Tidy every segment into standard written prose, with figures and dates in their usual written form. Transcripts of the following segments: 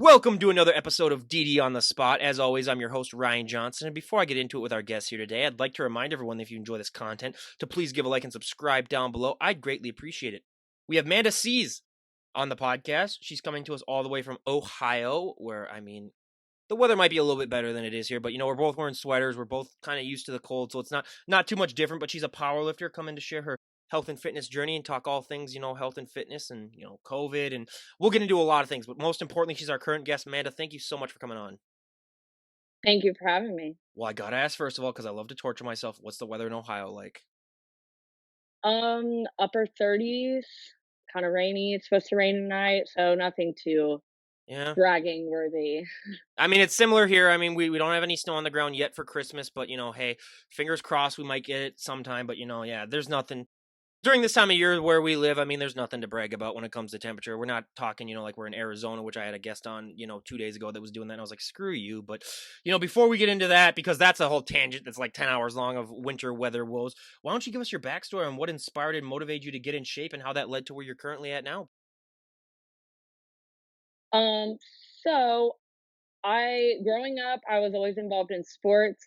Welcome to another episode of DD on the Spot. As always, I'm your host, Ryan Johnson. And before I get into it with our guests here today, I'd like to remind everyone that if you enjoy this content, to please give a like and subscribe down below. I'd greatly appreciate it. We have Manda Seas on the podcast. She's coming to us all the way from Ohio, where, the weather might be a little bit better than it is here, but we're both wearing sweaters. We're both kind of used to the cold, so it's not too much different. But she's a power lifter coming to share her health and fitness journey and talk all things, health and fitness and COVID, and we'll get into a lot of things. But most importantly, she's our current guest. Amanda, thank you so much for coming on. Thank you for having me. Well, I gotta ask first of all, because I love to torture myself. What's the weather in Ohio like? Upper 30s, kind of rainy. It's supposed to rain tonight, so nothing too Yeah. bragging worthy. It's similar here. We don't have any snow on the ground yet for Christmas, but hey, fingers crossed we might get it sometime. But yeah, there's nothing during this time of year where we live. There's nothing to brag about when it comes to temperature. We're not talking, like we're in Arizona, which I had a guest on, 2 days ago that was doing that. And I was like, screw you. But, before we get into that, because that's a whole tangent that's like 10 hours long of winter weather woes, why don't you give us your backstory on what inspired and motivated you to get in shape and how that led to where you're currently at now? Um, so growing up, I was always involved in sports,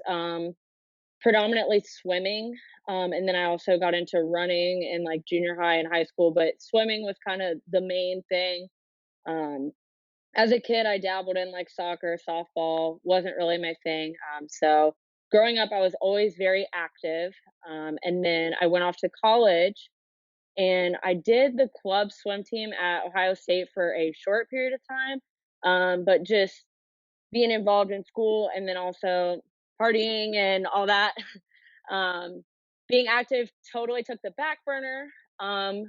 predominantly swimming. And then I also got into running in like junior high and high school, but swimming was kind of the main thing. Um, as a kid, I dabbled in like soccer, softball, wasn't really my thing. So growing up, I was always very active. And then I went off to college and I did the club swim team at Ohio State for a short period of time. But just being involved in school and then also partying and all that, um, being active totally took the back burner. Um,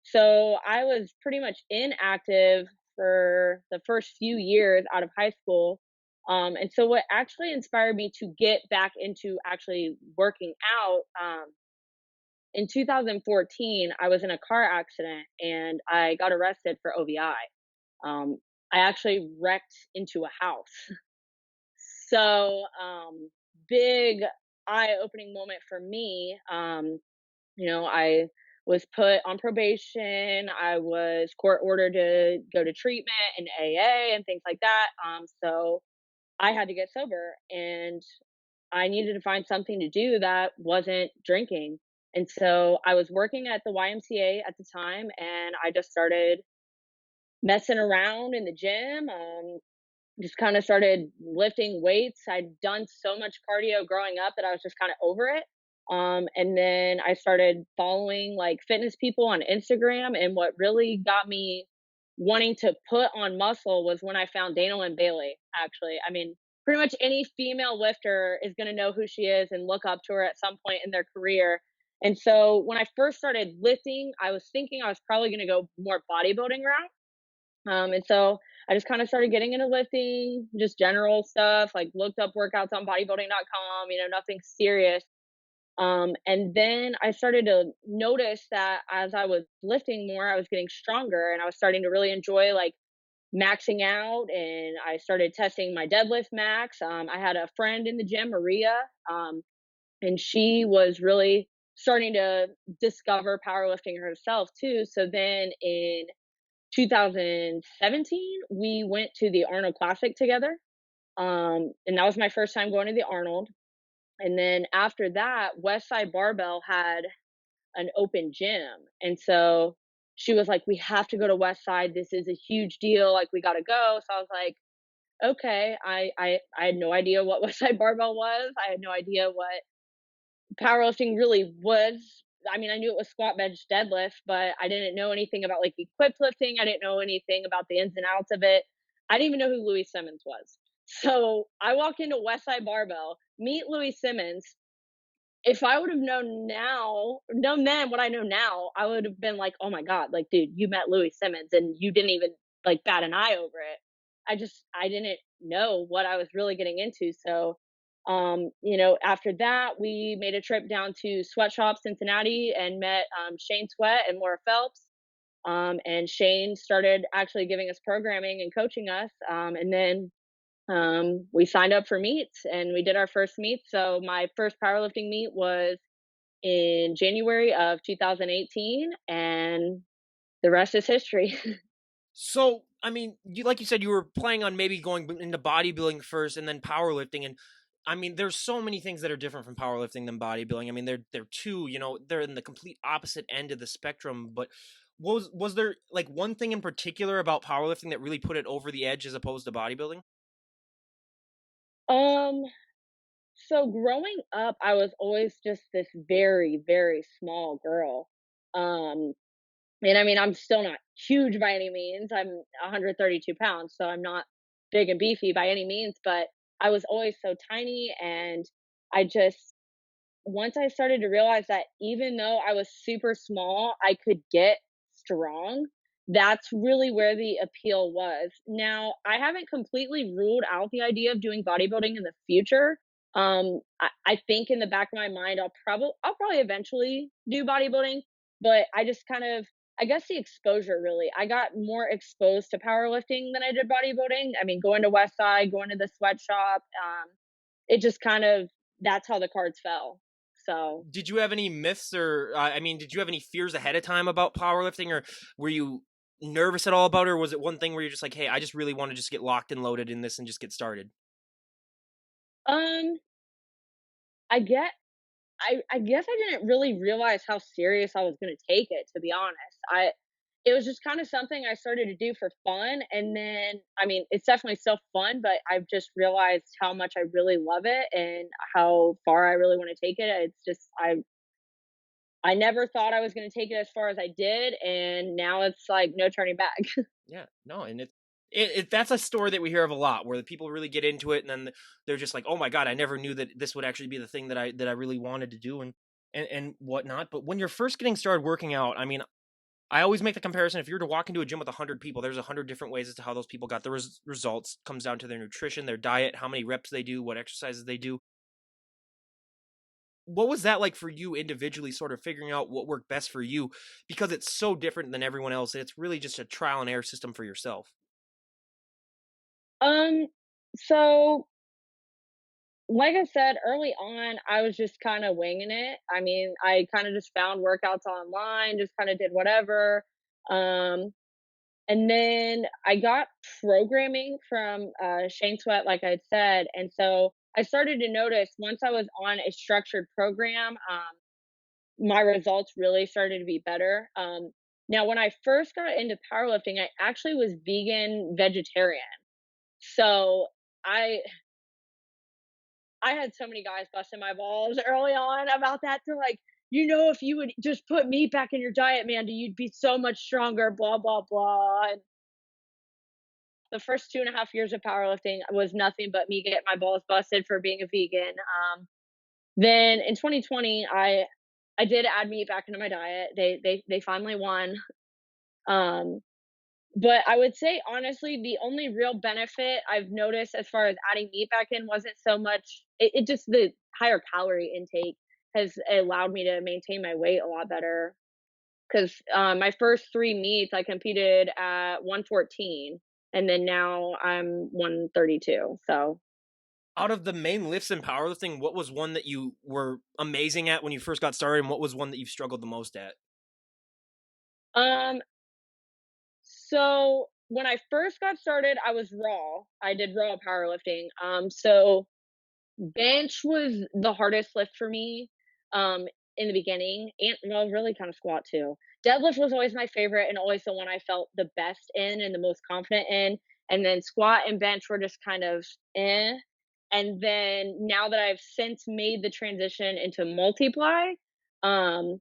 so I was pretty much inactive for the first few years out of high school. And so what actually inspired me to get back into actually working out, in 2014, I was in a car accident and I got arrested for OVI. I actually wrecked into a house. So, big eye-opening moment for me. I was put on probation. I was court ordered to go to treatment and AA and things like that. So I had to get sober and I needed to find something to do that wasn't drinking. And so I was working at the YMCA at the time and I just started messing around in the gym. Just kind of started lifting weights. I'd done so much cardio growing up that I was just kind of over it. And then I started following like fitness people on Instagram. And what really got me wanting to put on muscle was when I found Dana Lynn Bailey, actually. Pretty much any female lifter is going to know who she is and look up to her at some point in their career. And so when I first started lifting, I was thinking I was probably going to go more bodybuilding route. And so I just kind of started getting into lifting, just general stuff, like looked up workouts on bodybuilding.com, nothing serious. And then I started to notice that as I was lifting more, I was getting stronger and I was starting to really enjoy like maxing out. And I started testing my deadlift max. I had a friend in the gym, Maria, and she was really starting to discover powerlifting herself too. So then in 2017, we went to the Arnold Classic together. And that was my first time going to the Arnold. And then after that, Westside Barbell had an open gym. And so she was like, we have to go to Westside. This is a huge deal. Like, we got to go. So I was like, okay. I had no idea what Westside Barbell was. I had no idea what powerlifting really was. I knew it was squat, bench, deadlift, but I didn't know anything about like equipped lifting. I didn't know anything about the ins and outs of it. I didn't even know who Louis Simmons was. So I walk into Westside Barbell, meet Louis Simmons. If I would have known then what I know now, I would have been like, oh my God, like, dude, you met Louis Simmons and you didn't even like bat an eye over it. I didn't know what I was really getting into. So after that, we made a trip down to Sweatshop Cincinnati and met Shane Sweat and Laura Phelps. And Shane started actually giving us programming and coaching us. And then we signed up for meets and we did our first meet. So my first powerlifting meet was in January of 2018, and the rest is history. So, I mean, you like you said, you were planning on maybe going into bodybuilding first and then powerlifting, and I mean, there's so many things that are different from powerlifting than bodybuilding. I mean, they're two, they're in the complete opposite end of the spectrum. But was there like one thing in particular about powerlifting that really put it over the edge as opposed to bodybuilding? Um, so growing up, I was always just this very, very small girl. Um, and I mean, I'm still not huge by any means. I'm 132 pounds, so I'm not big and beefy by any means, but I was always so tiny. And I just, once I started to realize that even though I was super small, I could get strong, that's really where the appeal was. Now, I haven't completely ruled out the idea of doing bodybuilding in the future. I think in the back of my mind, I'll probably eventually do bodybuilding, but I just kind of, I guess the exposure really. I got more exposed to powerlifting than I did bodybuilding. I mean, going to West Side, going to the sweatshop, it just kind of, that's how the cards fell. So, Did you have any myths or I mean, did you have any fears ahead of time about powerlifting, or were you nervous at all about it, or was it one thing where you're just like, hey, I just really want to just get locked and loaded in this and just get started? um, I get I guess I didn't really realize how serious I was gonna take it, to be honest. It was just kinda something I started to do for fun, and then I mean, it's definitely still fun, but I've just realized how much I really love it and how far I really wanna take it. It's just I never thought I was gonna take it as far as I did, and now it's like no turning back. Yeah, no, and that's a story that we hear of a lot, where the people really get into it, and then they're just like, "Oh my god, I never knew that this would actually be the thing that I really wanted to do," and whatnot. But when you're first getting started working out, I mean, I always make the comparison: if you were to walk into a gym with 100 people, there's 100 different ways as to how those people got the results. Comes down to their nutrition, their diet, how many reps they do, what exercises they do. What was that like for you individually, sort of figuring out what worked best for you? Because it's so different than everyone else. It's really just a trial and error system for yourself. Um, so like I said, early on, I was just kinda winging it. I mean, I kinda just found workouts online, just kinda did whatever. Um, and then I got programming from, Shane Sweat, like I said, and so I started to notice once I was on a structured program, my results really started to be better. Now when I first got into powerlifting, I actually was vegan vegetarian. So I I had so many guys busting my balls early on about that. They're like, "You know, if you would just put meat back in your diet, Amanda, you'd be so much stronger, blah, blah, blah." And the first 2.5 years of powerlifting was nothing but me getting my balls busted for being a vegan. Then in 2020, I did add meat back into my diet. They finally won. Um, But I would say, honestly, the only real benefit I've noticed as far as adding meat back in wasn't so much it just the higher calorie intake has allowed me to maintain my weight a lot better. 'Cause, my first 3 meets, I competed at 114, and then now I'm 132, so, Out of the main lifts in powerlifting, what was one that you were amazing at when you first got started, and what was one that you've struggled the most at? um, so when I first got started, I was raw. I did raw powerlifting, so bench was the hardest lift for me, in the beginning, and well, really kind of squat too. Deadlift was always my favorite and always the one I felt the best in and the most confident in. And then squat and bench were just kind of eh. And then now that I've since made the transition into multiply,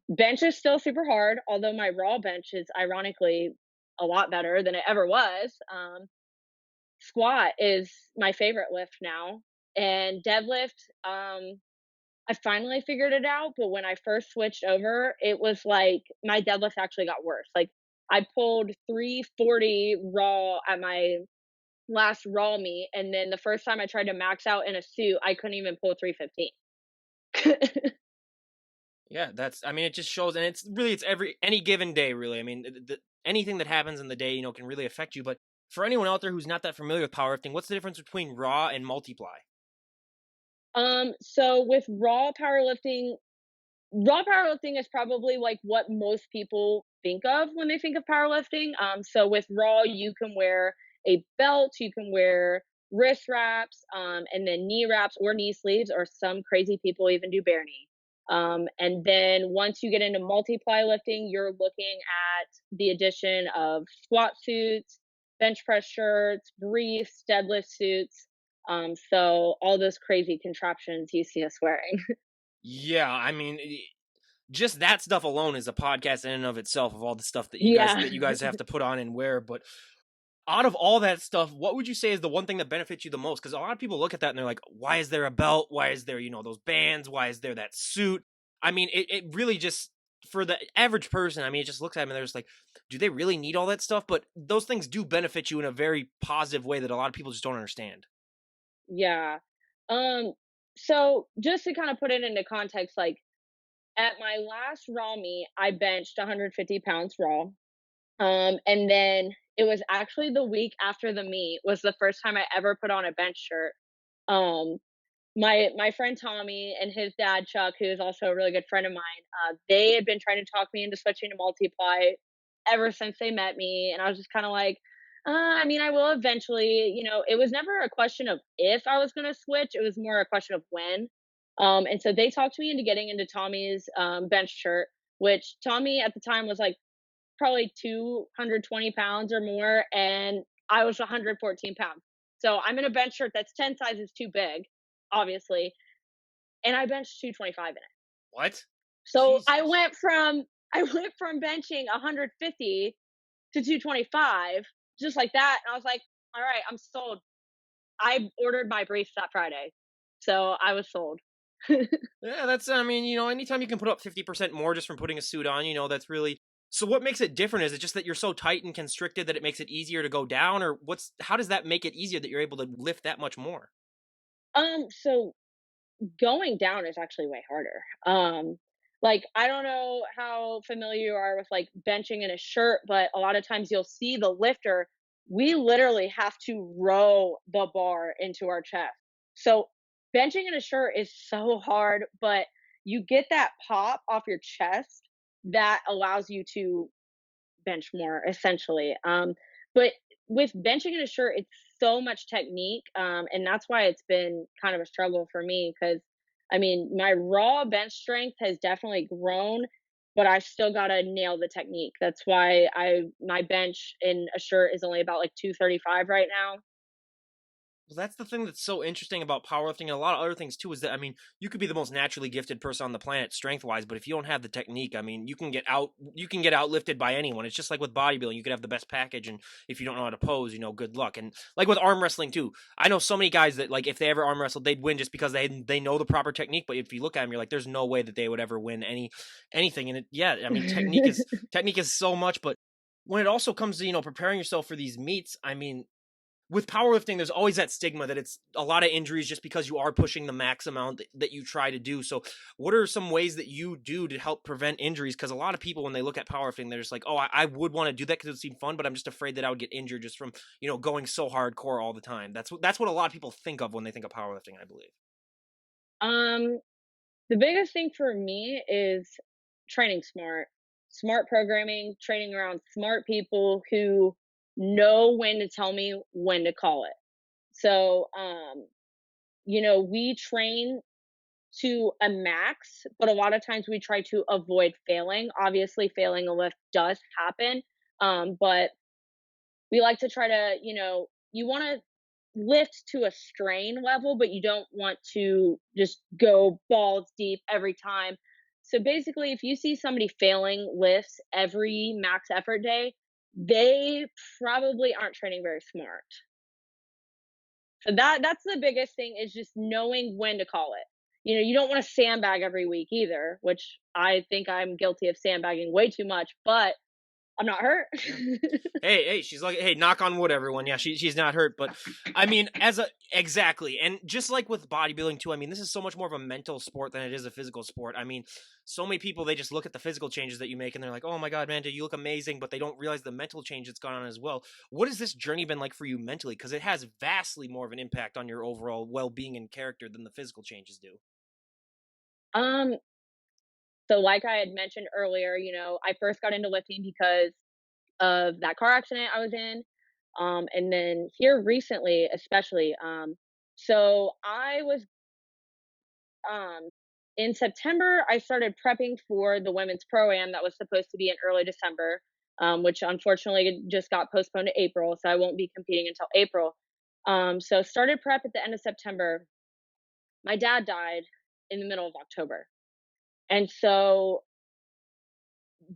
bench is still super hard, although my raw bench is ironically a lot better than it ever was. Squat is my favorite lift now, and deadlift, I finally figured it out, but when I first switched over, it was like my deadlift actually got worse. Like, I pulled 340 raw at my last raw meet, and then the first time I tried to max out in a suit, I couldn't even pull 315. Yeah, that's. I mean, it just shows, and it's every any given day, really. I mean, anything that happens in the day, can really affect you. But for anyone out there who's not that familiar with powerlifting, what's the difference between raw and multiply? So with raw powerlifting, Raw powerlifting is probably like what most people think of when they think of powerlifting. So with raw, you can wear a belt, you can wear wrist wraps, and then knee wraps or knee sleeves, or some crazy people even do bare knee. And then once you get into multiply lifting, you're looking at the addition of squat suits, bench press shirts, briefs, deadlift suits. So all those crazy contraptions you see us wearing. Yeah, I mean, just that stuff alone is a podcast in and of itself of all the stuff Yeah. that you guys have to put on and wear. But out of all that stuff, what would you say is the one thing that benefits you the most? Because a lot of people look at that and they're like, why is there a belt? Why is there, those bands? Why is there that suit? I mean, it really just, for the average person, I mean, it just looks at them and they're just like, do they really need all that stuff? But those things do benefit you in a very positive way that a lot of people just don't understand. Yeah. Um, so just to kind of put it into context, like at my last raw meet, I benched 150 pounds raw. And then it was actually the week after the meet was the first time I ever put on a bench shirt. Um, my friend Tommy and his dad Chuck, who is also a really good friend of mine, they had been trying to talk me into switching to multiply ever since they met me, and I was just kind of like, I mean, I will eventually. It was never a question of if I was going to switch; it was more a question of when. And so they talked me into getting into Tommy's bench shirt, which Tommy at the time was like probably 220 pounds or more, and I was 114 pounds. So I'm in a bench shirt that's 10 sizes too big, obviously, and I benched 225 in it. What? So I Jesus. went from I went from benching 150 to 225 just like that, and I was like, "All right, I'm sold." I ordered my briefs that Friday, so I was sold. Yeah, that's, I mean, anytime you can put up 50% more just from putting a suit on, that's really. So what makes it different? Is it just that you're so tight and constricted that it makes it easier to go down, or how does that make it easier that you're able to lift that much more? So going down is actually way harder. Like I don't know how familiar you are with like benching in a shirt, but a lot of times you'll see the lifter, we literally have to row the bar into our chest. So benching in a shirt is so hard, but you get that pop off your chest that allows you to bench more essentially. But with benching in a shirt, it's so much technique, and that's why it's been kind of a struggle for me. Because I mean, my raw bench strength has definitely grown, but I still gotta nail the technique. That's why my bench in a shirt is only about like 235 right now. Well, that's the thing that's so interesting about powerlifting and a lot of other things too is that, I mean, you could be the most naturally gifted person on the planet strength wise, but if you don't have the technique, I mean, you can get outlifted by anyone. It's just like with bodybuilding, you could have the best package, and if you don't know how to pose, good luck. And like with arm wrestling too, I know so many guys that, like, if they ever arm wrestled, they'd win just because they know the proper technique. But if you look at them, you're like, there's no way that they would ever win anything. And yeah, I mean, technique is so much, but when it also comes to preparing yourself for these meets, I mean, with powerlifting, there's always that stigma that it's a lot of injuries just because you are pushing the max amount that you try to do. So, what are some ways that you do to help prevent injuries? Because a lot of people, when they look at powerlifting, they're just like, "Oh, I would want to do that because it seemed fun, but I'm just afraid that I would get injured just from going so hardcore all the time." That's what a lot of people think of when they think of powerlifting, I believe. um, the biggest thing for me is training smart, smart programming, training around smart people who know when to tell me when to call it. So, we train to a max, but a lot of times we try to avoid failing. Obviously, failing a lift does happen, but we like to try to, you want to lift to a strain level, but you don't want to just go balls deep every time. So basically, if you see somebody failing lifts every max effort day, they probably aren't training very smart. So that's the biggest thing is just knowing when to call it. You don't want to sandbag every week either, which I think I'm guilty of sandbagging way too much, but I'm not hurt. Yeah. Hey, she's like, hey, knock on wood, everyone. Yeah, she's not hurt, but I mean, exactly, and just like with bodybuilding too. I mean, this is so much more of a mental sport than it is a physical sport. I mean, so many people they just look at the physical changes that you make and they're like, oh my god, Manda, you look amazing, but they don't realize the mental change that's gone on as well. What has this journey been like for you mentally? Because it has vastly more of an impact on your overall well being and character than the physical changes do. um So like I had mentioned earlier, I first got into lifting because of that car accident I was in. And then here recently, especially, so I was um in September I started prepping for the women's pro-am that was supposed to be in early December, which unfortunately just got postponed to April, so I won't be competing until April. So started prep at the end of September. My dad died in the middle of October. And so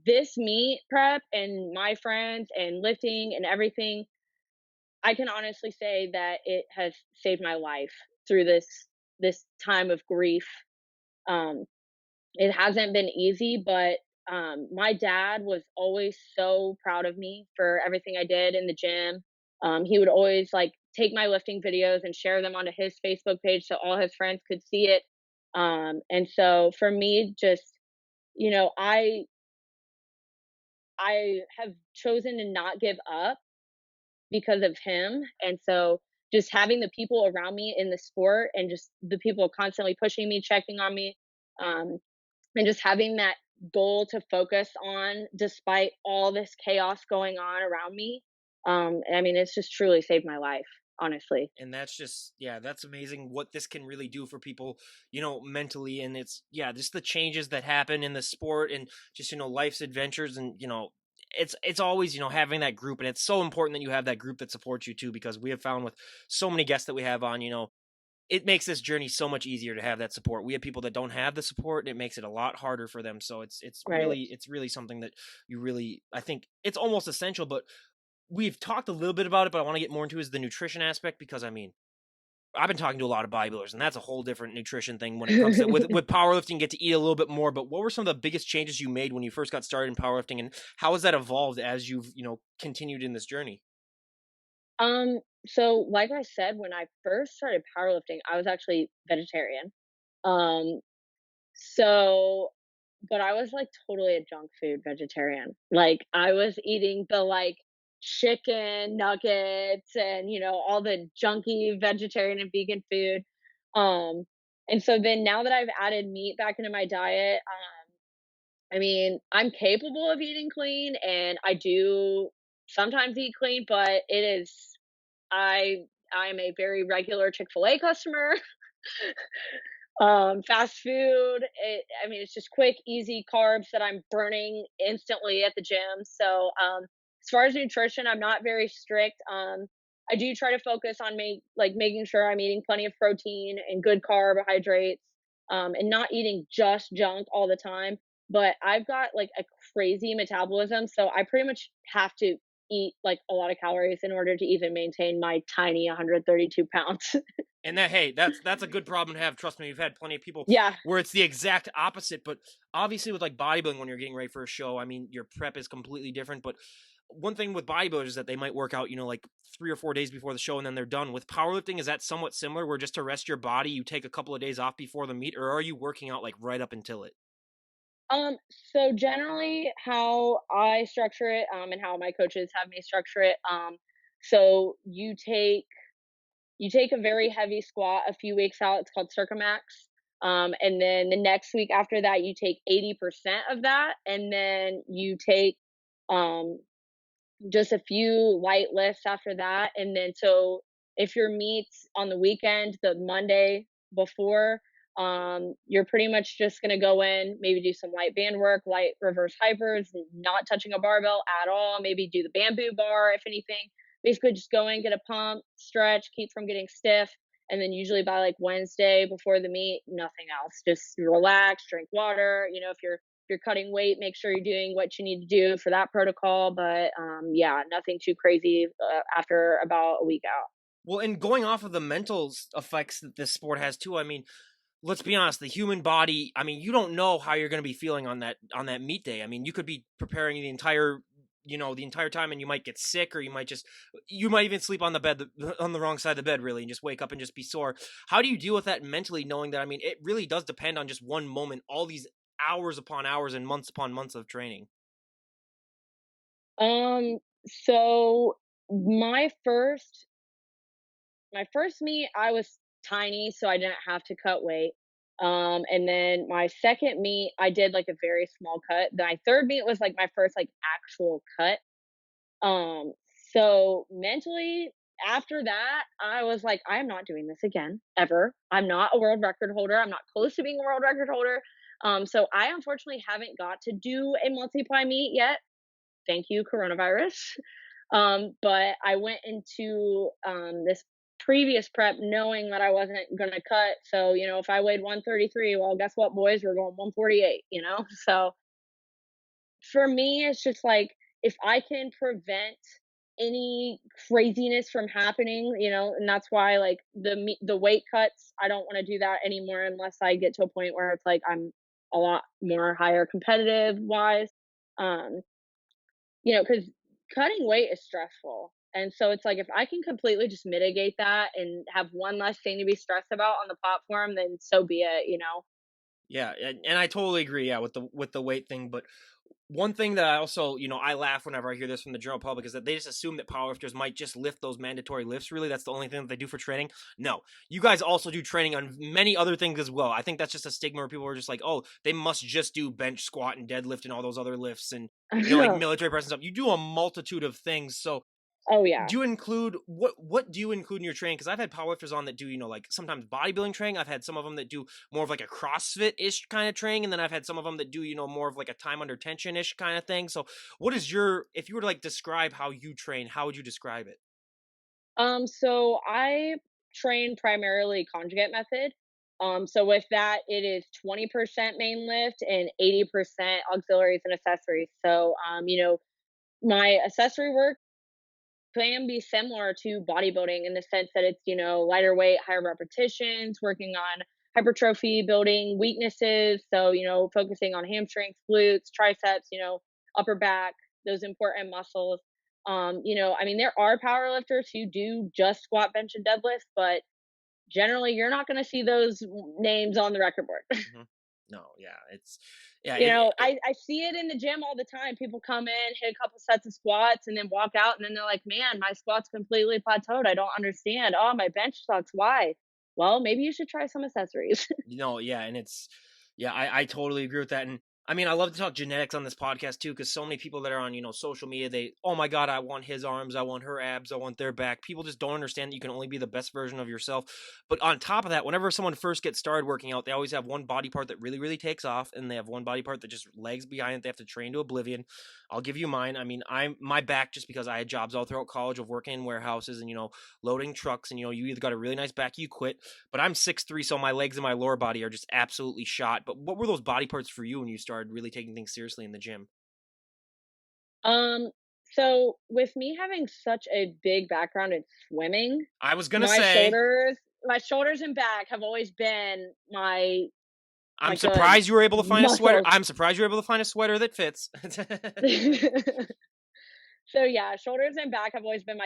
this meet prep and my friends and lifting and everything, I can honestly say that it has saved my life through this time of grief. Um, it hasn't been easy, but my dad was always so proud of me for everything I did in the gym. He would always like take my lifting videos and share them onto his Facebook page so all his friends could see it. And so for me, just you know, I have chosen to not give up because of him. And so just having the people around me in the sport and just the people constantly pushing me, checking on me, um, and just having that goal to focus on despite all this chaos going on around me. I mean, it's just truly saved my life, honestly. And that's just, yeah, that's amazing what this can really do for people, mentally. And it's, yeah, just the changes that happen in the sport and just, life's adventures. And it's always, having that group. And it's so important that you have that group that supports you too, because we have found with so many guests that we have on, it makes this journey so much easier to have that support. We have people that don't have the support, and it makes it a lot harder for them. So Right. it's really something that you really, I think it's almost essential. But we've talked a little bit about it, but I want to get more into is the nutrition aspect, because I mean, I've been talking to a lot of bodybuilders, and that's a whole different nutrition thing when it comes to with powerlifting. Get to eat a little bit more. But what were some of the biggest changes you made when you first got started in powerlifting, and how has that evolved as you've continued in this journey? so like I said, when I first started powerlifting, I was actually vegetarian. Um, So but I was, like, totally a junk food vegetarian. Like, I was eating the, like, chicken nuggets and, all the junky vegetarian and vegan food. Um, and so then now that I've added meat back into my diet, I mean, I'm capable of eating clean, and I do sometimes eat clean, but it is I I'm a very regular Chick-fil-A customer. Fast food, I mean, it's just quick, easy carbs that I'm burning instantly at the gym. So, as far as nutrition, I'm not very strict. I do try to focus on making sure I'm eating plenty of protein and good carbohydrates, and not eating just junk all the time. But I've got like a crazy metabolism, so I pretty much have to eat like a lot of calories in order to even maintain my tiny 132 pounds. And that, hey, that's a good problem to have. Trust me, we've had plenty of people Yeah. where it's the exact opposite. But obviously, with like bodybuilding, when you're getting ready for a show, I mean, your prep is completely different. But one thing with bodybuilders is that they might work out, like 3 or 4 days before the show, and then they're done. With powerlifting, is that somewhat similar, where just to rest your body, you take a couple of days off before the meet, or are you working out like right up until it? So generally how I structure it, and how my coaches have me structure it, so you take a very heavy squat a few weeks out, it's called Circumax. And then the next week after that, you take 80% of that, and then you take um just a few light lifts after that. And then so if your meets on the weekend, the Monday before, you're pretty much just gonna go in, maybe do some light band work, light reverse hypers, not touching a barbell at all, maybe do the bamboo bar if anything. Basically just go in, get a pump, stretch, keep from getting stiff. And then usually by like Wednesday before the meet, nothing else. Just relax, drink water. If you're cutting weight, make sure you're doing what you need to do for that protocol. But yeah, nothing too crazy after about a week out. Well, and going off of the effects that this sport has too, I mean, let's be honest, the human body, I mean, you don't know how you're going to be feeling on that meet day. I mean, you could be preparing the entire time, and you might get sick, or you might even sleep on the bed, on the wrong side of the bed, really, and just wake up and just be sore. How do you deal with that mentally, knowing that, I mean, it really does depend on just one moment, all these hours upon hours and months upon months of training? So my first my first meet, I was tiny, so I didn't have to cut weight. And then my second meet, I did like a very small cut. My third meet was like my first like actual cut. Um, so mentally, after that, I was like, I am not doing this again, ever. I'm not a world record holder. I'm not close to being a world record holder. So I unfortunately haven't got to do a multiply meet yet. Thank you, coronavirus. But I went into this previous prep knowing that I wasn't gonna cut. So, if I weighed 133, well, guess what, boys? We're going 148. So for me, it's just like if I can prevent any craziness from happening, and that's why like the weight cuts, I don't want to do that anymore unless I get to a point where it's like I'm a lot more higher competitive wise. Um, because cutting weight is stressful. And so it's like if I can completely just mitigate that and have one less thing to be stressed about on the platform, then so be it. Yeah, and I totally agree. Yeah, with the weight thing, but one thing that I also, I laugh whenever I hear this from the general public is that they just assume that powerlifters might just lift those mandatory lifts. Really, that's the only thing that they do for training. No, you guys also do training on many other things as well. I think that's just a stigma where people are just like, oh, they must just do bench, squat, and deadlift and all those other lifts and like military press and stuff. You do a multitude of things. So Oh yeah. do you include what do you include in your training? Because I've had powerlifters on that do like sometimes bodybuilding training. I've had some of them that do more of like a CrossFit ish kind of training, and then I've had some of them that do more of like a time under tension ish kind of thing. So what is your if you were to like describe how you train, how would you describe it? So I train primarily conjugate method. So with that, it is 20% main lift and 80% auxiliaries and accessories. So, my accessory work can be similar to bodybuilding in the sense that it's, lighter weight, higher repetitions, working on hypertrophy, building weaknesses. So, focusing on hamstrings, glutes, triceps, upper back, those important muscles. I mean, there are power lifters who do just squat, bench, and deadlift, but generally you're not going to see those names on the record board. Hmm. No, yeah, it's yeah, it I see it in the gym all the time. People come in, hit a couple sets of squats, and then walk out, and then they're like, "Man, my squat's completely plateaued. I don't understand. Oh, my bench sucks. Why?" Well, maybe you should try some accessories. Yeah, and it's yeah, I totally agree with that. And I mean, I love to talk genetics on this podcast too, because so many people that are on, social media, oh my God, I want his arms, I want her abs, I want their back. People just don't understand that you can only be the best version of yourself. But on top of that, whenever someone first gets started working out, they always have one body part that really, really takes off, and they have one body part that just lags behind it. They have to train to oblivion. I'll give you mine. I mean, I'm my back just because I had jobs all throughout college of working in warehouses and loading trucks, and you either got a really nice back, you quit, but I'm 6'3", so my legs and my lower body are just absolutely shot. But what were those body parts for you when you started really taking things seriously in the gym? um, so with me having such a big background in swimming, I was gonna my say, shoulders, my shoulders and back have always been my I'm good surprised you were able to find a sweater. muscles. I'm surprised you were able to find a sweater that fits. So yeah, shoulders and back have always been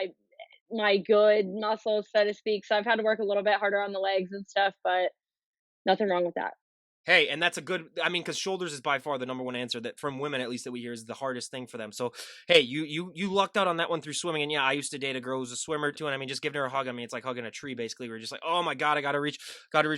my good muscles, so to speak. So I've had to work a little bit harder on the legs and stuff, but nothing wrong with that. Hey, and that's a good. I mean, because shoulders is by far the number one answer that from women, at least that we hear, is the hardest thing for them. So, hey, you lucked out on that one through swimming. And yeah, I used to date a girl who's a swimmer too. And I mean, just giving her a hug, I mean, it's like hugging a tree. Basically, we're just like, oh my god, I got to reach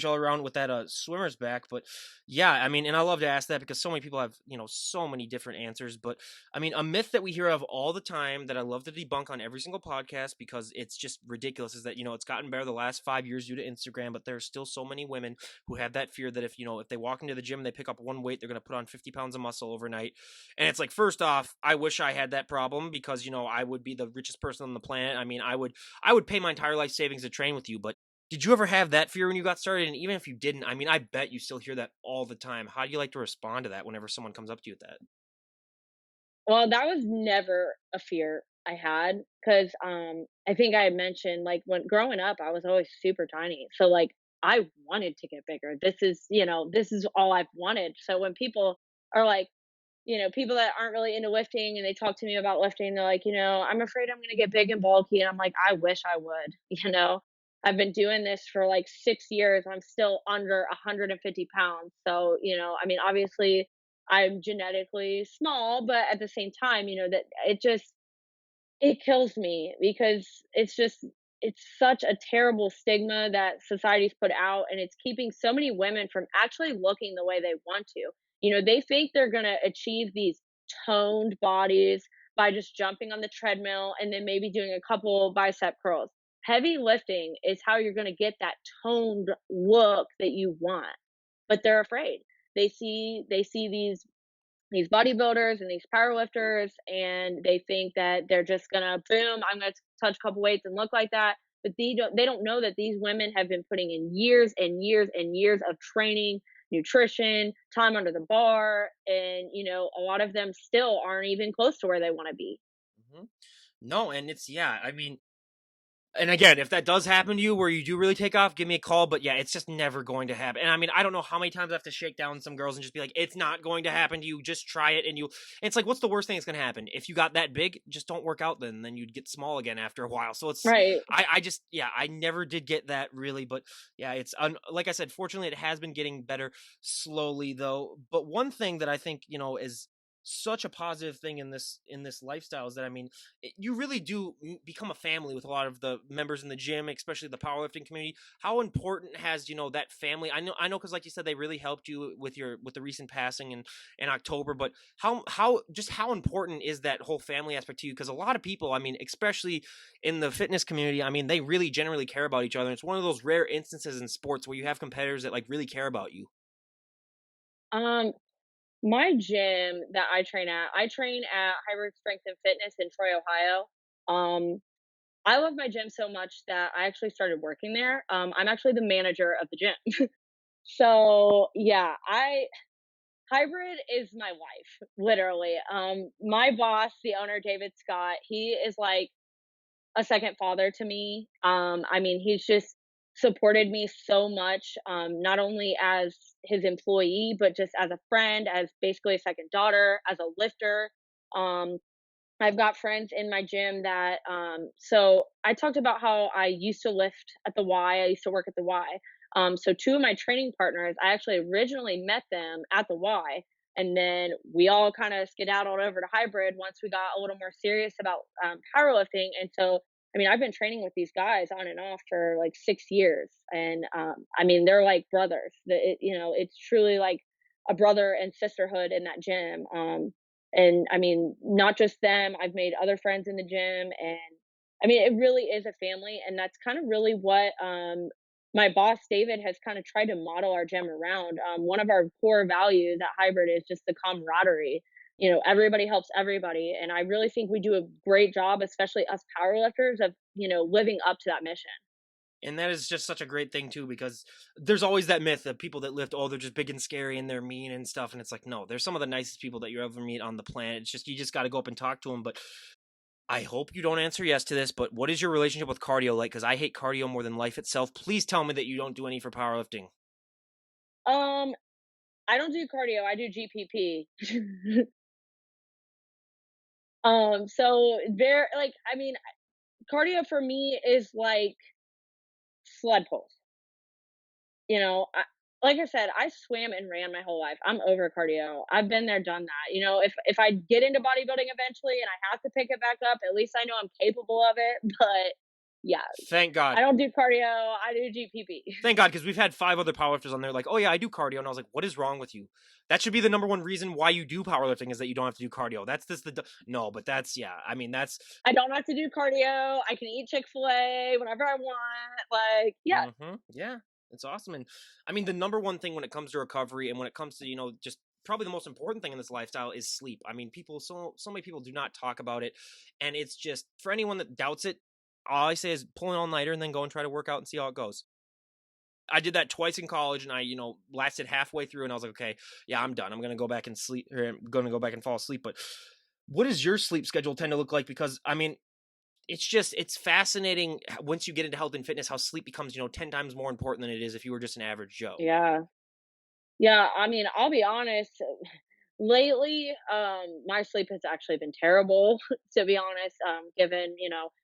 all around with that swimmer's back. But yeah, I mean, and I love to ask that because so many people have so many different answers. But I mean, a myth that we hear of all the time that I love to debunk on every single podcast because it's just ridiculous is that it's gotten better the last 5 years due to Instagram, but there's still so many women who have that fear that if they walk into the gym and they pick up one weight, they're going to put on 50 pounds of muscle overnight. And it's like, first off, I wish I had that problem because I would be the richest person on the planet. I mean, I would pay my entire life savings to train with you. But did you ever have that fear when you got started? And even if you didn't, I mean, I bet you still hear that all the time. How do you like to respond to that whenever someone comes up to you with that? Well, that was never a fear I had because I think I had mentioned like when growing up, I was always super tiny. So like I wanted to get bigger. This is all I've wanted. So when people are like, people that aren't really into lifting and they talk to me about lifting, they're like, I'm afraid I'm going to get big and bulky. And I'm like, I wish I would, I've been doing this for like 6 years. I'm still under 150 pounds. So, I mean, obviously I'm genetically small, but at the same time, that it kills me because it's just it's such a terrible stigma that society's put out, and it's keeping so many women from actually looking the way they want to. You know, they think they're gonna achieve these toned bodies by just jumping on the treadmill and then maybe doing a couple bicep curls. Heavy lifting is how you're gonna get that toned look that you want, but they're afraid. They see these bodybuilders and these powerlifters, and they think that they're just gonna boom, I'm gonna touch a couple weights and look like that. But they don't know that these women have been putting in years and years and years of training, nutrition, time under the bar, and a lot of them still aren't even close to where they want to be. Mhm. No, and it's yeah, I mean, and again, if that does happen to you where you do really take off, give me a call. But yeah, it's just never going to happen. And I mean, I don't know how many times I have to shake down some girls and just be like, it's not going to happen to you. Just try it. And it's like, what's the worst thing that's going to happen? If you got that big, just don't work out then you'd get small again after a while. So Right. I just, yeah, I never did get that really. But yeah, like I said, fortunately, it has been getting better slowly though. But one thing that I think, is such a positive thing in this lifestyle is that I mean you really do become a family with a lot of the members in the gym, especially the powerlifting community. How important has that family? I know because like you said, they really helped you with the recent passing in October. But how important is that whole family aspect to you? Because a lot of people, I mean, especially in the fitness community, I mean, they really generally care about each other. It's one of those rare instances in sports where you have competitors that like really care about you. um my gym that I train at Hybrid Strength and Fitness in Troy, Ohio. I love my gym so much that I actually started working there. I'm actually the manager of the gym. So yeah, I hybrid is my life, literally. My boss, the owner, David Scott, he is like a second father to me. I mean, he's just supported me so much, not only as his employee, but just as a friend, as basically a second daughter, as a lifter. Um, I've got friends in my gym that so I talked about how I used to lift at the Y. I used to work at the Y. So two of my training partners, I actually originally met them at the Y, and then we all kind of skedaddled over to hybrid once we got a little more serious about powerlifting. And so, I mean, I've been training with these guys on and off for like 6 years, and I mean, they're like brothers. It's truly like a brother and sisterhood in that gym. And I mean, not just them, I've made other friends in the gym, and I mean, it really is a family, and that's kind of really what my boss David has kind of tried to model our gym around. One of our core values at Hybrid is just the camaraderie. Everybody helps everybody, and I really think we do a great job, especially us powerlifters, of living up to that mission. And that is just such a great thing too, because there's always that myth of people that lift, oh, they're just big and scary and they're mean and stuff. And it's like, no, they're some of the nicest people that you ever meet on the planet. It's just you just got to go up and talk to them. But I hope you don't answer yes to this. But what is your relationship with cardio like? Because I hate cardio more than life itself. Please tell me that you don't do any for powerlifting. Um, I don't do cardio. I do GPP. So there, like, I mean, cardio for me is like sled pulls. Like I said, I swam and ran my whole life. I'm over cardio. I've been there, done that. If I get into bodybuilding eventually and I have to pick it back up, at least I know I'm capable of it. But yeah, Thank God. I don't do cardio. I do GPP. Thank God, because we've had 5 other powerlifters on there like, oh yeah, I do cardio. And I was like, what is wrong with you? That should be the number one reason why you do powerlifting is that you don't have to do cardio. That's just no, but that's, yeah. I mean, that's I don't have to do cardio. I can eat Chick-fil-A whenever I want. Like, yeah, Yeah, it's awesome. And I mean, the number one thing when it comes to recovery and when it comes to, just probably the most important thing in this lifestyle is sleep. I mean, so many people do not talk about it. And it's just for anyone that doubts it, all I say is pull an all-nighter and then go and try to work out and see how it goes. I did that twice in college and I, lasted halfway through and I was like, okay, yeah, I'm done. I'm going to go back and sleep or I'm going to go back and fall asleep. But what does your sleep schedule tend to look like? Because I mean, it's fascinating once you get into health and fitness how sleep becomes 10 times more important than it is if you were just an average Joe. yeah, yeah. I mean, I'll be honest. Lately, my sleep has actually been terrible, to be honest. Given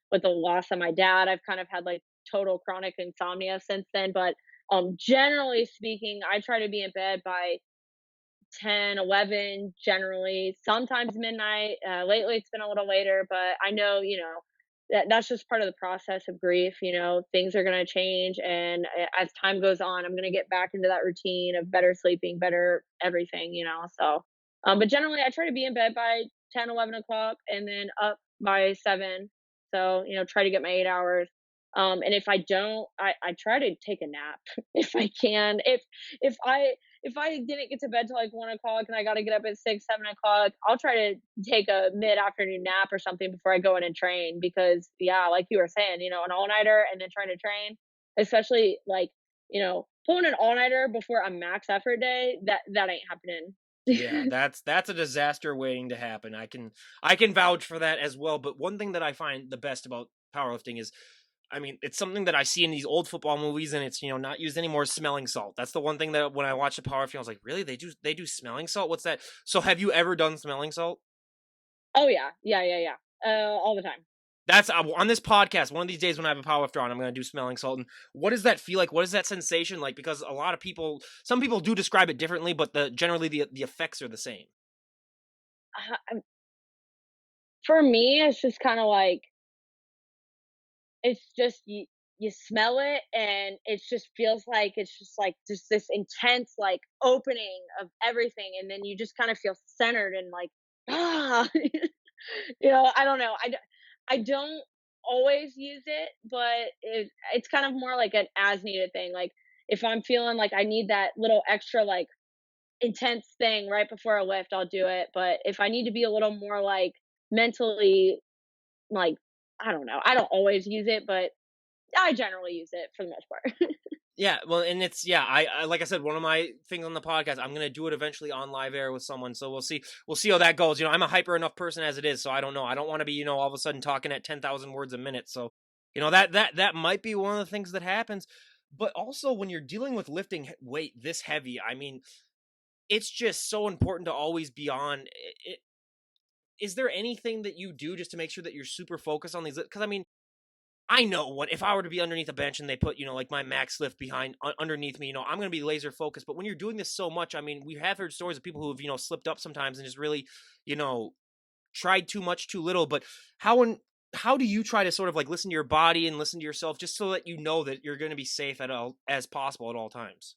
with the loss of my dad, I've kind of had like total chronic insomnia since then. But generally speaking, I try to be in bed by 10, 11, generally, sometimes midnight. Lately, it's been a little later, but I know. that's just part of the process of grief, you know, things are gonna change, and as time goes on, I'm gonna get back into that routine of better sleeping, better everything, you know, so, but generally, I try to be in bed by 10, 11 o'clock, and then up by 7, so, you know, try to get my 8 hours, and if I don't, I try to take a nap if I can. If I didn't get to bed till like 1 o'clock and I got to get up at 6, 7 o'clock, I'll try to take a mid afternoon nap or something before I go in and train because, yeah, like you were saying, you know, an all nighter and then trying to train, especially like, you know, pulling an all nighter before a max effort day, that ain't happening. Yeah, that's a disaster waiting to happen. I can vouch for that as well. But one thing that I find the best about powerlifting is, I mean, it's something that I see in these old football movies, and it's not used anymore. Smelling salt. That's the one thing that when I watch the powerlifting, I was like, really? They do smelling salt? What's that? So have you ever done smelling salt? Oh yeah, yeah, yeah, yeah, all the time. That's on this podcast. One of these days when I have a powerlifter on, I'm going to do smelling salt. And what does that feel like? What is that sensation like? Because a lot of people, some people do describe it differently, but generally the effects are the same. For me, it's just kind of like it's just you smell it and it just feels like it's just like just this intense like opening of everything and then you just kind of feel centered and like ah you know I don't know I don't always use it but it's kind of more like an as needed thing like if I'm feeling like I need that little extra like intense thing right before a lift I'll do it but if I need to be a little more like mentally like I don't know I don't always use it but I generally use it for the most part. Yeah, well, and it's yeah, I like I said, one of my things on the podcast, I'm gonna do it eventually on live air with someone, so we'll see how that goes. I'm a hyper enough person as it is, so I don't know. I don't want to be all of a sudden talking at 10,000 words a minute. So that might be one of the things that happens. But also when you're dealing with lifting weight this heavy, I mean, it's just so important to always be on. Is there anything that you do just to make sure that you're super focused on these? Because I mean, I know what if I were to be underneath a bench and they put, like my max lift behind underneath me, I'm going to be laser focused. But when you're doing this so much, I mean, we have heard stories of people who have, slipped up sometimes and just really, you know, tried too much, too little. But how and how do you try to sort of like listen to your body and listen to yourself just so that you know that you're going to be safe at all as possible at all times?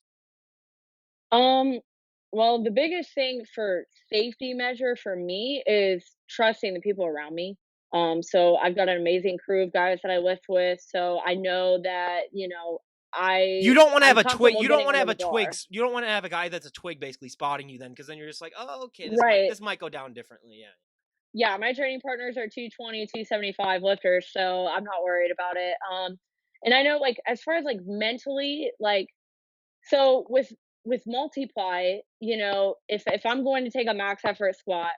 Um, well, the biggest thing for safety measure for me is trusting the people around me. So I've got an amazing crew of guys that I lift with, so I know that, You don't want to have I'm a twig. comfortable You don't getting want to under have the a bar. twigs. You don't want to have a guy that's a twig basically spotting you then, because then you're just like, oh, okay, this might Right. this might go down differently. Yeah. Yeah, my training partners are 220, 275 lifters, so I'm not worried about it. And I know like as far as like mentally, like so with multiply, if I'm going to take a max effort squat,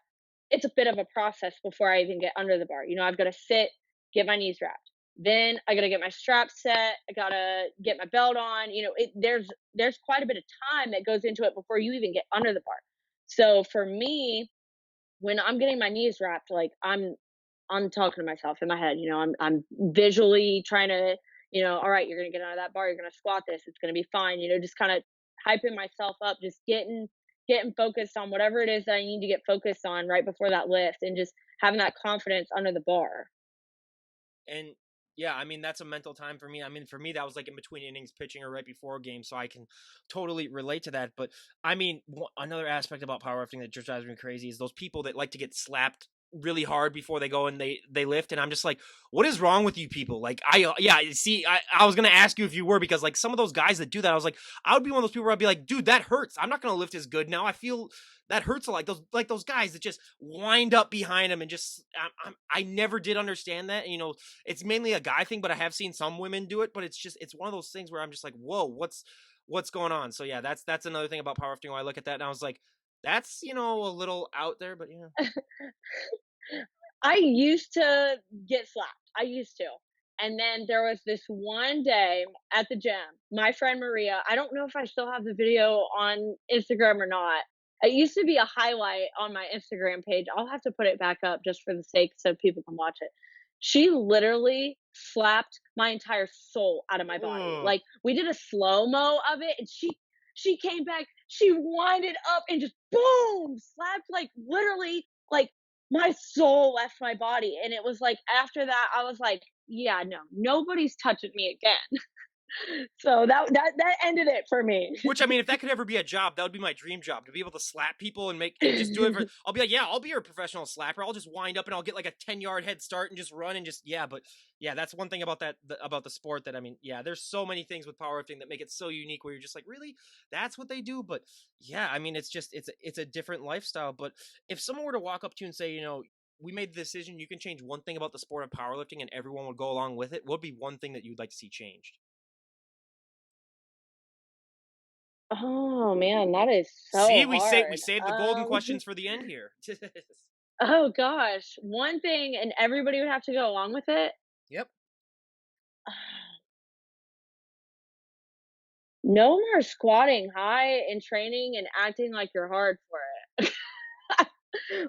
it's a bit of a process before I even get under the bar. I've got to sit, get my knees wrapped. Then I got to get my straps set. I got to get my belt on. There's quite a bit of time that goes into it before you even get under the bar. So for me, when I'm getting my knees wrapped, like I'm talking to myself in my head, I'm visually trying to, all right, you're gonna get out of that bar, you're gonna squat this, it's gonna be fine, just kind of hyping myself up, just getting focused on whatever it is that I need to get focused on right before that lift and just having that confidence under the bar. And yeah, I mean that's a mental time for me. I mean, for me that was like in between innings pitching or right before a game, so I can totally relate to that. But I mean, another aspect about powerlifting that just drives me crazy is those people that like to get slapped really hard before they go and they lift, and I'm just like, what is wrong with you people? Like, yeah, see, I was gonna ask you if you were, because like some of those guys that do that, I was like, I would be one of those people where I'd be like, dude, that hurts. I'm not gonna lift as good now. I feel that hurts a lot. Those guys that just wind up behind them and just I never did understand that. And, it's mainly a guy thing, but I have seen some women do it. But it's one of those things where I'm just like, whoa, what's going on? So yeah, that's another thing about powerlifting. Where I look at that and I was like, that's a little out there, but yeah. I used to get slapped. I used to. And then there was this one day at the gym, my friend Maria, I don't know if I still have the video on Instagram or not. It used to be a highlight on my Instagram page. I'll have to put it back up just for the sake so people can watch it. She literally slapped my entire soul out of my body. Ugh. Like we did a slow-mo of it and she came back, she winded up and just boom, slapped like literally like my soul left my body, and it was like after that, I was like, "Yeah, no, nobody's touching me again." So that ended it for me. Which, I mean, if that could ever be a job, that would be my dream job, to be able to slap people and make and just do it for I'll be like, "Yeah, I'll be your professional slapper. I'll just wind up and I'll get like a 10-yard head start and just run and just yeah." But yeah, that's one thing about about the sport that I mean, yeah, there's so many things with powerlifting that make it so unique where you're just like, "Really? That's what they do?" But yeah, I mean, it's just it's a different lifestyle, but if someone were to walk up to you and say, "We made the decision, you can change one thing about the sport of powerlifting and everyone would go along with it," what would be one thing that you'd like to see changed? Oh, man, that is See, so we hard. saved the golden questions for the end here. Oh gosh, one thing and everybody would have to go along with it? Yep. No more squatting high and training and acting like you're hard for it.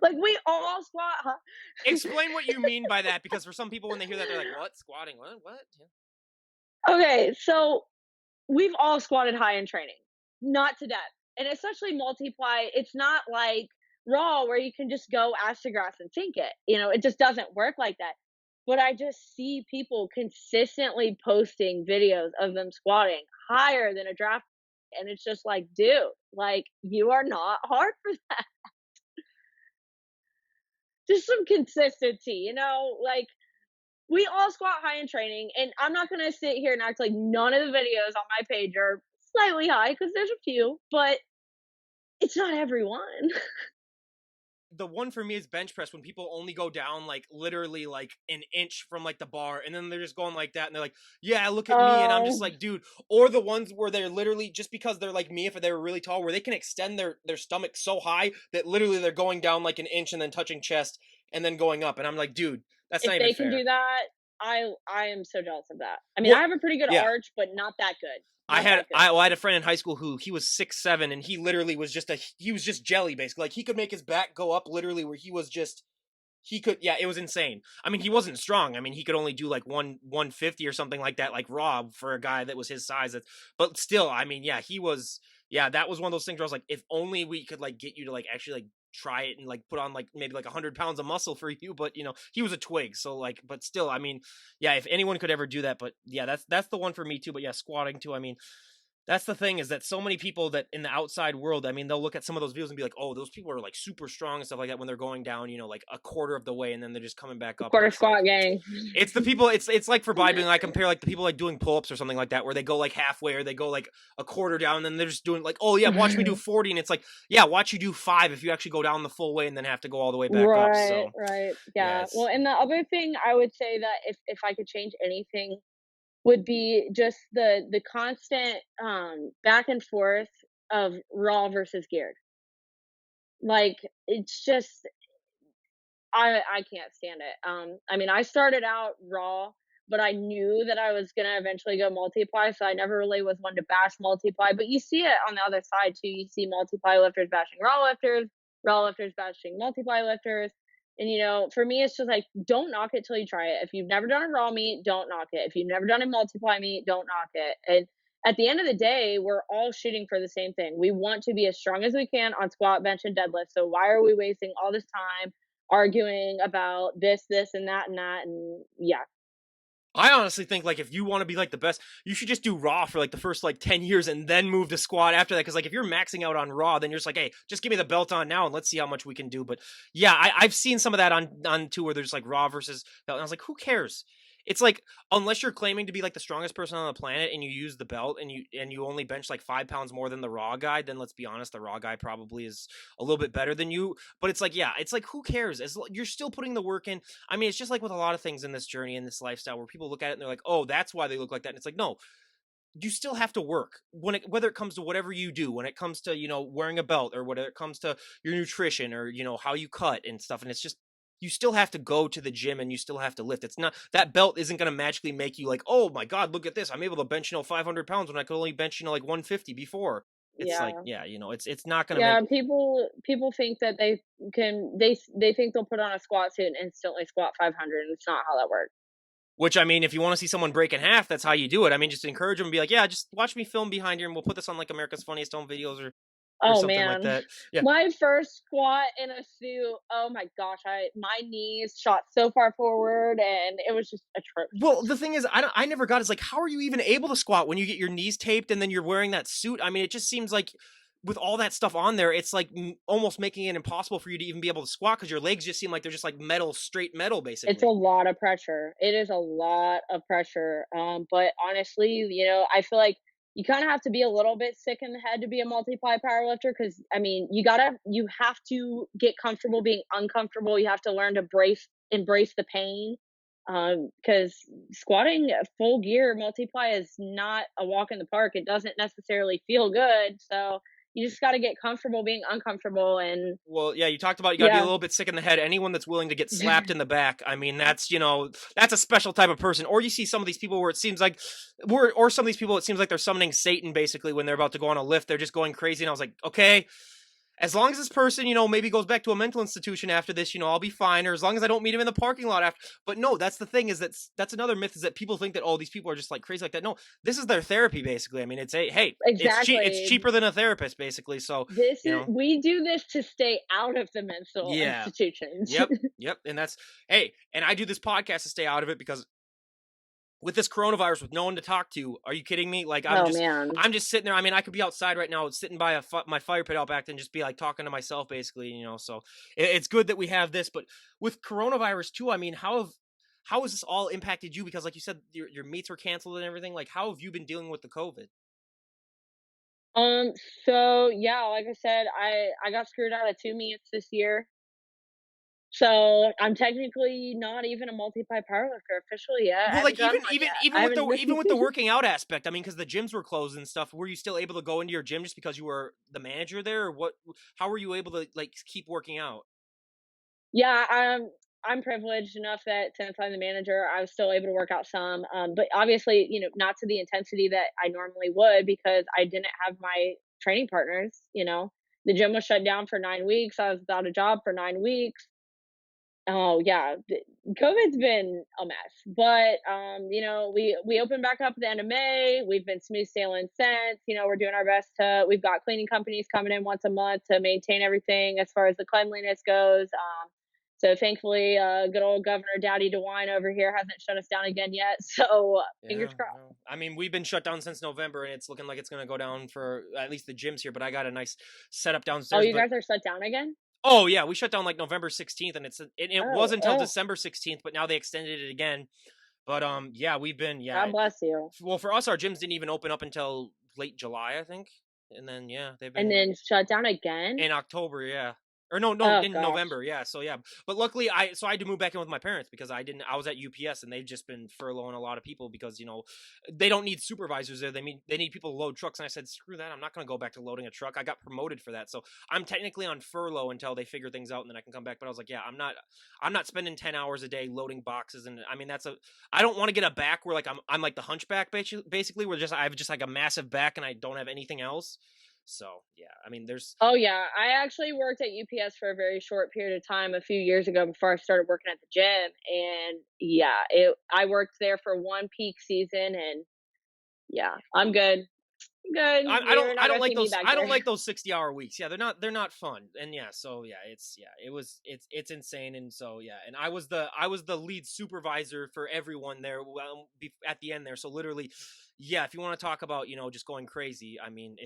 Like, we all squat hi Explain what you mean by that, because for some people, when they hear that, they're like, "What? Squatting? What? What?" Yeah. Okay, so we've all squatted high in training, not to death, and especially multiply, it's not like raw where you can just go ass to grass and sink it, it just doesn't work like that. But I just see people consistently posting videos of them squatting higher than a draft, and it's just like, "Dude, like, you are not hard for that." Just some consistency, like, we all squat high in training, and I'm not gonna sit here and act like none of the videos on my page are slightly high because there's a few, but it's not everyone. The one for me is bench press when people only go down like literally like an inch from like the bar and then they're just going like that and they're like, "Yeah, look at me." And I'm just Oh, like, "Dude," or the ones where they're literally just because they're like me if they were really tall where they can extend their stomach so high that literally they're going down like an inch and then touching chest and then going up and I'm like, "Dude, that's if not even they can fair." do that, I am so jealous of that. I mean, I What? have a pretty good Yeah. arch, but not that good. I Not had that good. I, well, I had a friend in high school who he was 6'7" and he literally was just he was just jelly basically. Like he could make his back go up literally where he was just he could yeah, it was insane. I mean, he wasn't strong. I mean, he could only do like 150 or something like that, like raw for a guy that was his size. But still, I mean, yeah, he was yeah, that was one of those things where I was like, if only we could like get you to like actually like try it and like put on like maybe like 100 pounds of muscle for you. But he was a twig. So like, but still, I mean, yeah, if anyone could ever do that, but yeah, that's the one for me too. But yeah, squatting too. I mean, that's the thing is that so many people that in the outside world, I mean, they'll look at some of those videos and be like, "Oh, those people are like super strong and stuff like that." When they're going down, like a quarter of the way, and then they're just coming back up. But Quarter it's like, squat gang. it's the people. It's like for bodybuilding. I compare like the people like doing pull ups or something like that, where they go like halfway or they go like a quarter down, and then they're just doing like, "Oh yeah, watch me do 40," and it's like, yeah, watch you do 5 if you actually go down the full way and then have to go all the way back up. Right, So right. yeah, Yeah. Well, it's and the other thing I would say that if I could change anything would be just the constant, back and forth of raw versus geared. Like, it's just I can't stand it. I mean, I started out raw, but I knew that I was gonna eventually go multiply, so I never really was one to bash multiply, but you see it on the other side too. You see multiply lifters bashing raw lifters bashing multiply lifters, and, for me, it's just like, don't knock it till you try it. If you've never done a raw meet, don't knock it. If you've never done a multiply meet, don't knock it, and at the end of the day, we're all shooting for the same thing. We want to be as strong as we can on squat, bench, and deadlift, so why are we wasting all this time arguing about this, and that, and yeah. I honestly think like if you want to be like the best, you should just do raw for like the first like 10 years and then move to squat after that. Because like if you're maxing out on raw, then you're just like, hey, just give me the belt on now and let's see how much we can do. But yeah, I've seen some of that on tour where there's like raw versus belt. And I was like, who cares? It's like unless you're claiming to be like the strongest person on the planet and you use the belt and you only bench like 5 pounds more than the raw guy, then let's be honest, the raw guy probably is a little bit better than you. But it's like, yeah, it's like who cares? You're still putting the work in. I mean, it's just like with a lot of things in this journey, in this lifestyle, where people look at it and they're like, "Oh, that's why they look like that." And it's like, no, you still have to work whether it comes to whatever you do, when it comes to wearing a belt, or whether it comes to your nutrition, or how you cut and stuff. And it's just you still have to go to the gym and you still have to lift. It's not that belt isn't going to magically make you like, oh my god, look at this, I'm able to bench 500 pounds when I could only bench like 150 before. It's like, Yeah. yeah, it's not going to Yeah, make. people think that they think they'll put on a squat suit and instantly squat 500, and it's not how that works. Which, I mean, if you want to see someone break in half, that's how you do it. I mean, just encourage them and be like, yeah, just watch me film behind here and we'll put this on like America's Funniest Home Videos or. or Oh, something like man. that. Yeah. My first squat in a suit, oh my gosh, I my knees shot so far forward, and it was just Well, atrocious. the thing is, I never got is like, how are you even able to squat when you get your knees taped and then you're wearing that suit? I mean, it just seems like with all that stuff on there, it's like almost making it impossible for you to even be able to squat because your legs just seem like they're just like metal, straight metal, It's a basically. lot of pressure. It is a lot of pressure, but honestly, I feel like you kinda have to be a little bit sick in the head to be a multiply powerlifter. Because I mean, you have to get comfortable being uncomfortable, you have to learn to embrace the pain, because squatting a full gear multiply is not a walk in the park, it doesn't necessarily feel good, so you just gotta get comfortable being uncomfortable and Well, yeah, you talked about you gotta be a yeah. little bit sick in the head. Anyone that's willing to get slapped in the back, I mean, that's that's a special type of person. Or you see some of these people where it seems like, or some of these people, it seems like they're summoning Satan basically when they're about to go on a lift. They're just going crazy, and I was like, okay, as long as this person, maybe goes back to a mental institution after this, I'll be fine. Or as long as I don't meet him in the parking lot after. But no, that's the thing is that's another myth is that people think that these people are just like crazy like that. No, this is their therapy basically. I mean, it's a hey, it's cheap. It's Exactly. cheaper than a therapist basically. So This you is know, we do this to stay out of the mental yeah, institutions. yep, yep. And that's hey, and I do this podcast to stay out of it because with this coronavirus with no one to talk to, are you kidding me? Like Oh, man. I'm just sitting there. I mean, I could be outside right now, sitting by my fire pit out back, and just be like talking to myself, basically. So it's good that we have this. But with coronavirus too, I mean, how has this all impacted you? Because like you said, your meets were canceled and everything. Like, how have you been dealing with the COVID? Um, so, yeah, like I said, I got screwed out of 2 meets this year. So, I'm technically not even a multi-ply powerlifter officially yet. I Well, haven't like done one yet. I haven't even with the working out aspect, I mean, because the gyms were closed and stuff, were you still able to go into your gym just because you were the manager there, or what? How were you able to like keep working out? Yeah, I'm privileged enough that since I'm the manager, I was still able to work out some, but obviously, not to the intensity that I normally would because I didn't have my training partners, The gym was shut down for 9 weeks, I was without a job for 9 weeks. Oh, yeah, COVID's been a mess, but, we opened back up at the end of May, we've been smooth sailing since, we're doing our best we've got cleaning companies coming in once a month to maintain everything as far as the cleanliness goes, so thankfully, good old Governor Daddy DeWine over here hasn't shut us down again yet, so fingers Yeah, crossed. no. I mean, we've been shut down since November, and it's looking like it's going to go down for at least the gyms here. But I got a nice setup Oh, downstairs. you But guys are shut down again? oh yeah, we shut down like November 16th, and it was Oh, until oh, December 16th, but now they extended it again. But yeah, we've been God bless you. well, for us, our gyms didn't even open up until late July, I think, and then yeah, they've And been then shut down again? in October, yeah. Or no, Oh in gosh. November, yeah. So yeah, but luckily I had to move back in with my parents because I was at UPS and they've just been furloughing a lot of people because they don't need supervisors there. They need people to load trucks, and I said screw that. I'm not going to go back to loading a truck. I got promoted for that, so I'm technically on furlough until they figure things out, and then I can come back. But I was like, yeah, I'm not spending 10 hours a day loading boxes, and I mean I don't want to get a back where like I'm like the hunchback basically where just I have just like a massive back and I don't have anything else. So yeah, I mean, there's Oh, yeah. I actually worked at UPS for a very short period of time a few years ago before I started working at the gym, and yeah, I worked there for 1 peak season, and yeah, I'm good. I'm good. You're not gonna see me back I don't there. like those 60-hour weeks. Yeah, they're not fun. And yeah, so yeah, it's insane. And so yeah, and I was the lead supervisor for everyone there at the end there. So literally, yeah, if you want to talk about, just going crazy, I mean,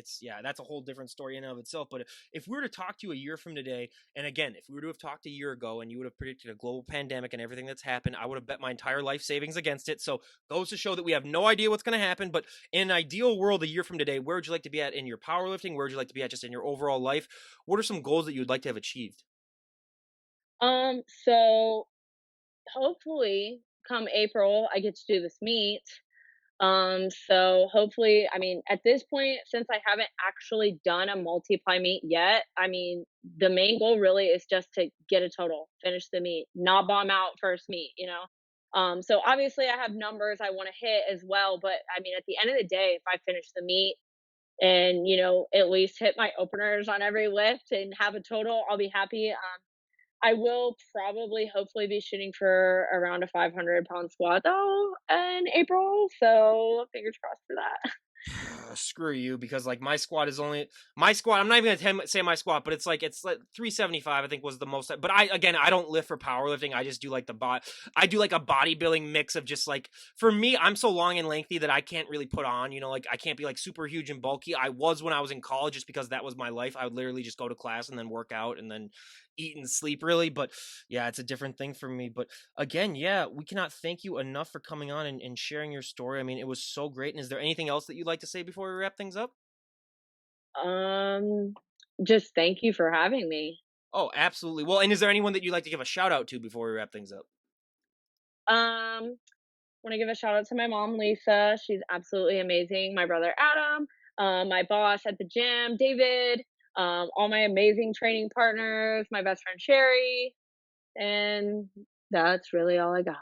that's a whole different story in and of itself. But if we were to talk to you a year from today, and again, if we were to have talked a year ago and you would have predicted a global pandemic and everything that's happened, I would have bet my entire life savings against it. So goes to show that we have no idea what's going to happen. But in an ideal world, a year from today, where would you like to be at in your powerlifting? Where would you like to be at just in your overall life? What are some goals that you would like to have achieved? So hopefully come April, I get to do this meet. So hopefully, I mean, at this point, since I haven't actually done a multiply meet yet, I mean, the main goal really is just to get a total, finish the meet, not bomb out first meet. So obviously I have numbers I want to hit as well, but I mean, at the end of the day, if I finish the meet and, at least hit my openers on every lift and have a total, I'll be happy. I will probably hopefully be shooting for around a 500-pound squat though in April, so fingers crossed for that. Screw you, because like my squat. I'm not even gonna say my squat, but it's like 375. I think was the most. But I don't lift for powerlifting. I just do like the bot. I do like a bodybuilding mix of just like for me. I'm so long and lengthy that I can't really put on. Like I can't be like super huge and bulky. I was when I was in college, just because that was my life. I would literally just go to class and then work out and then eat and sleep really. But yeah, it's a different thing for me. But again, yeah, we cannot thank you enough for coming on and sharing your story. I mean, it was so great. And is there anything else that you'd like to say before we wrap things up? Um, just thank you for having me. Oh, absolutely. Well, and is there anyone that you'd like to give a shout out to before we wrap things up? Um, Want to give a shout out to my mom, Lisa. She's absolutely amazing. My brother, Adam, my boss at the gym, David, all my amazing training partners, my best friend, Sherry. And that's really all I got.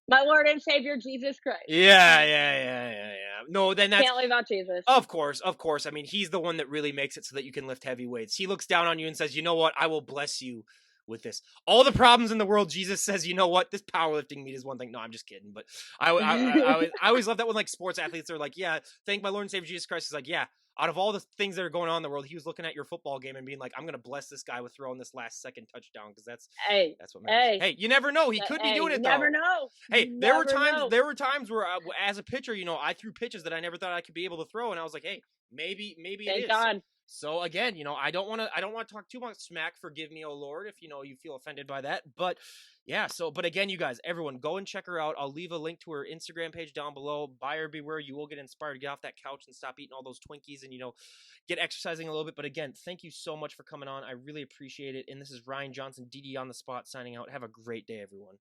My Lord and Savior, Jesus Christ. Yeah, yeah, yeah, yeah, yeah. No, then that's Can't leave out Jesus. of course, of course. I mean, he's the one that really makes it so that you can lift heavy weights. He looks down on you and says, "You know what? I will bless you with this. All the problems in the world, Jesus says, you know what? This powerlifting meat is one thing." No, I'm just kidding. But I always love that when like sports athletes are like, "Yeah, thank my Lord and Savior Jesus Christ." He's like, "Yeah." Out of all the things that are going on in the world, he was looking at your football game and being like, "I'm gonna bless this guy with throwing this last second touchdown because Hey, that's what matters." hey, Hey, you never know. He could be hey, doing you it never though. know. Hey, You there were never times know. there were times where as a pitcher, I threw pitches that I never thought I could be able to throw, and I was like, hey, maybe it Thank is. So, God. so again, I don't want to talk too much smack. Forgive me, oh Lord, if you feel offended by that. But yeah, but again, you guys, everyone, go and check her out. I'll leave a link to her Instagram page down below. Buyer beware, you will get inspired to get off that couch and stop eating all those Twinkies and get exercising a little bit. But again, thank you so much for coming on. I really appreciate it. And this is Ryan Johnson, DD on the spot, signing out. Have a great day, everyone.